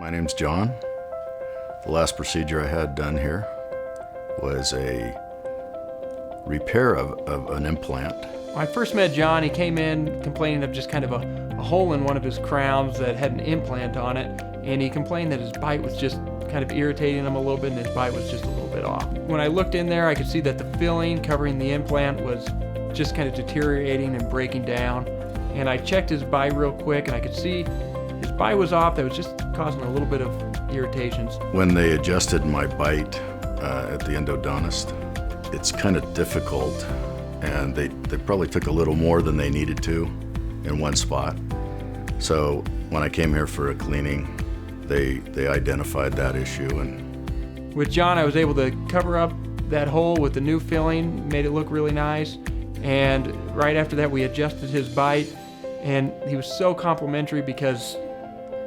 My name's John. The last procedure I had done here was a repair of an implant. When I first met John, he came in complaining of just kind of a hole in one of his crowns that had an implant on it, and he complained that his bite was just kind of irritating him a little bit, and his bite was just a little bit off. When I looked in there, I could see that the filling covering the implant was just kind of deteriorating and breaking down, and I checked his bite real quick, and I could see his bite was off. That was just causing a little bit of irritations. When they adjusted my bite at the endodontist, it's kind of difficult, and they probably took a little more than they needed to in one spot. So when I came here for a cleaning, they identified that issue. And with John, I was able to cover up that hole with the new filling, made it look really nice. And right after that, we adjusted his bite, and he was so complimentary because,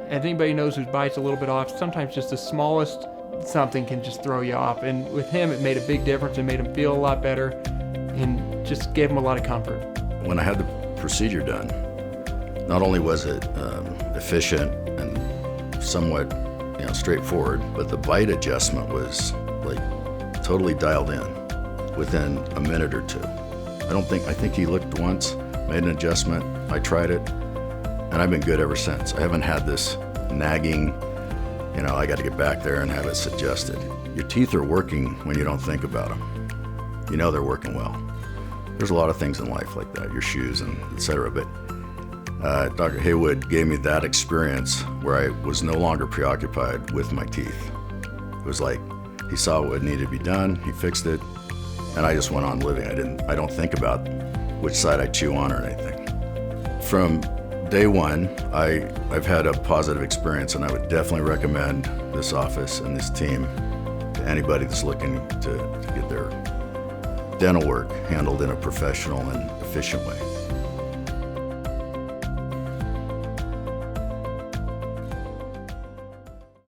as anybody knows whose bite's a little bit off, sometimes just the smallest something can just throw you off. And with him, it made a big difference and made him feel a lot better and just gave him a lot of comfort. when I had the procedure done, not only was it efficient and somewhat straightforward, but the bite adjustment was like totally dialed in within a minute or two. I think he looked once, made an adjustment, I tried it, and I've been good ever since. I haven't had this nagging, I got to get back there and have it adjusted. Your teeth are working when you don't think about them. You know they're working well. There's a lot of things in life like that, your shoes and et cetera, but Dr. Hagood gave me that experience where I was no longer preoccupied with my teeth. It was like he saw what needed to be done, he fixed it, and I just went on living. I don't think about which side I chew on or anything. From day one, I've had a positive experience, and I would definitely recommend this office and this team to anybody that's looking to get their dental work handled in a professional and efficient way.